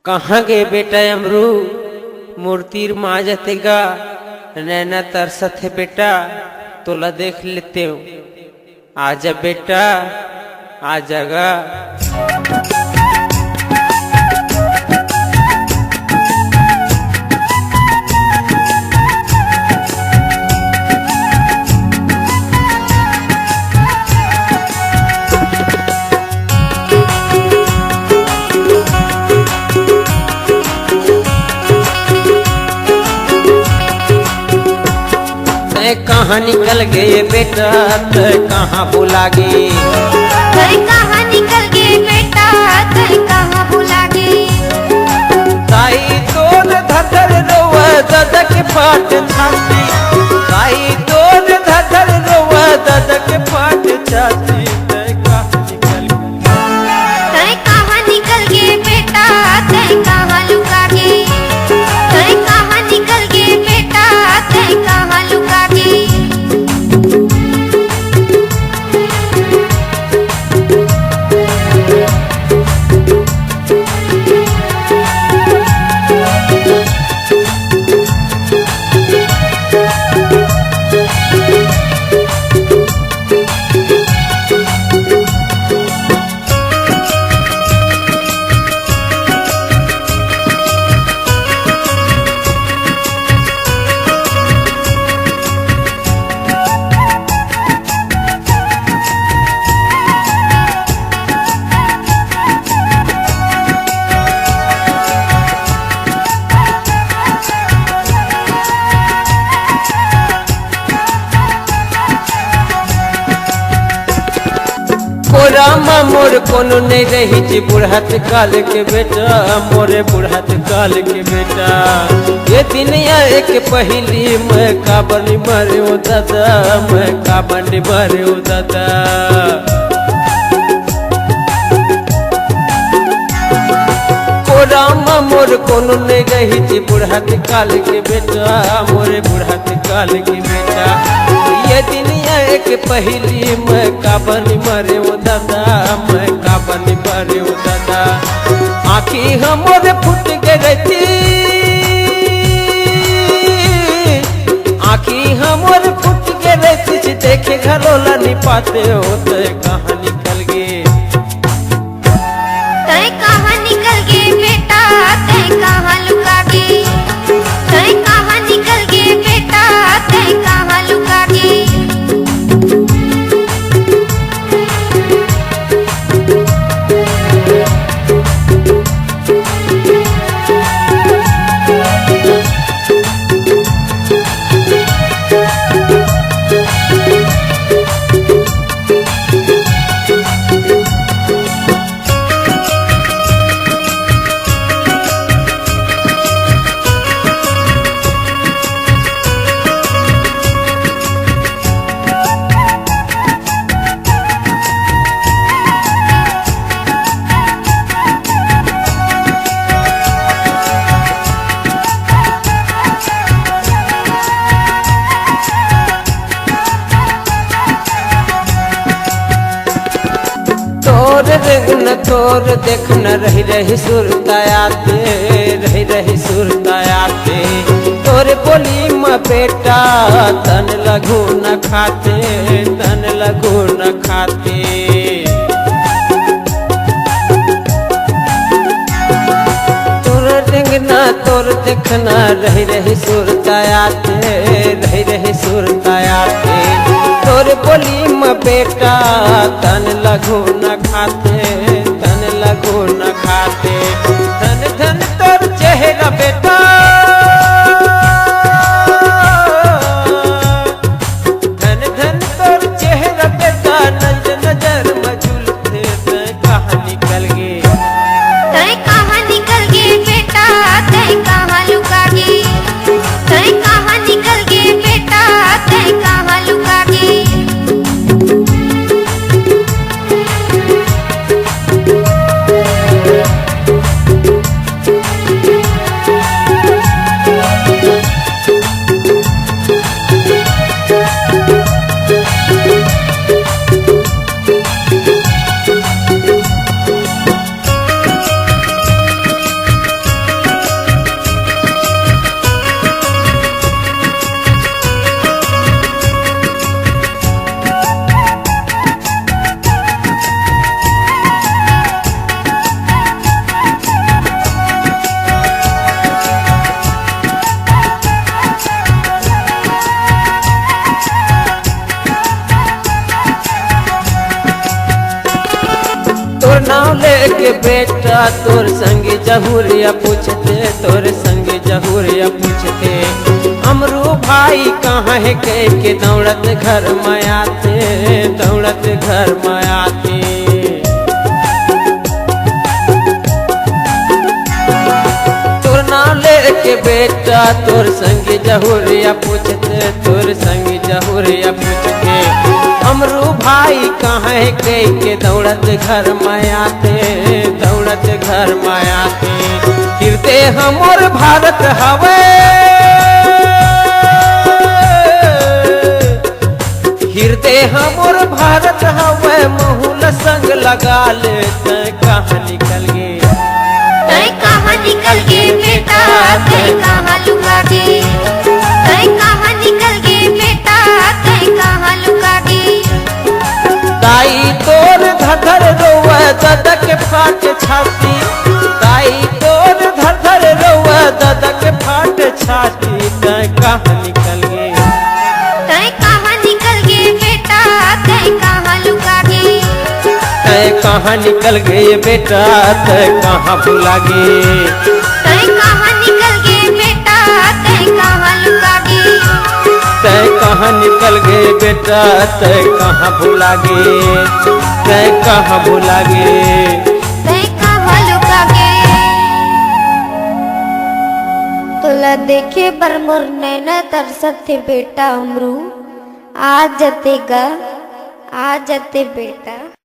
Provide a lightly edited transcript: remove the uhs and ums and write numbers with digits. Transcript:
कहाँ गए बेटा अमरू मूर्तिर माँ जतेगा नैना तरसत है बेटा तोला देख लेते हो। आजा बेटा आ जागा। कहाँ निकल गए बेटा कहाँ भुला गए। कहाँ निकल गए बेटा कहाँ भुला गए। ताई तोर धधर रोवा दादा के पाट छाती। ताई तोर धधर रोवा दादा के पाट छाती। कहाँ निकल गए बेटा कहाँ लुका गए। कहाँ निकल गए बेटा कहाँ लुका गए। रामा मोर कोनो नहीं रही थी बुढ़ात काल के बेटा मोरे बुढ़ात काल के बेटा। ये दुनिया एक पहली मैं का बनी मरे ओ दादा मैं का बनी मरे ओ दादा। रामा मोर कोनो नहीं रही थी बुढ़ात काल के बेटा मोरे बुढ़ात काल के बेटा। ये दुनिया एक पहली मैं का बनी मरे ओ दादा मैं का बनी मरे ओ दादा। आँखी हमोरे फुट गए थी आँखी हमोरे फुट गए थी देखे घरोला नहीं पाते होते कहाँ निकल गए। कहाँ निकल गए बेटा कहाँ लुका गए। कहाँ निकल गए बेटा कहाँ लुका गए। तोर देखना रही रही सुरतायाते रही रही सुरतायाते। तोर बोली माँ बेटा तन लगू न खाते तन लगू न खाते। तोर रेंगना तोर देखना रही रही सुरतायाते रही रही सुरतायाते। तोर बोली माँ बेटा तन लगू न खाते तन लगू न खाते। धन धन तोर चेहरा बेटा धन धन तोर चेहरा बेटा नजर नजर मजूल थे कहाँ निकल गए। कहाँ निकल गए बेटा कहाँ लुका गए। कहाँ निकल गए बेटा कहाँ लुका गए। बेटा तोर संग जहुरिया पूछते, तोर संग जहुरिया पूछते, अमरू भाई कहाँ है कह के दौड़त घर में आते, दौड़त घर में आते। तोर नाम लेके बेटा तोर संग जहुरिया पूछते, तोर संग जहुरिया पूछते, अमरू भाई कहाँ है कह के दौड़त घर में आते, दौड़त घर में आते। हृदय हमर भारत हवे, हृदय हमर भारत हवे, महूल संग लगा ले तय कहाँ निकल गे, तय कहाँ निकल गे बेटा, तय कहाँ लुका गे, तय कहाँ निकल गे बेटा, तय कहाँ लुका गे। ताई तोर धर रोवा दादा के फाट छाती, ताई तोर धर रोवा दादा के फाट छाती, तय कहाँ निकल गे, तय कहाँ निकल गे बेटा, तय कहाँ लुका गे, तय कहाँ निकल गए बेटा, तय कहाँ भुला गे, तय कहाँ निकल गे बेटा, तय कहाँ लुका गे, तय कहाँ निकल गए बेटा, तय कहाँ भुला गे, तय कहाँ भुला गे, तय कहाँ लुका गे। तोला देखे बर मोर नैना तरसत थे बेटा अमरू, आ जते गा, आ जते बेटा।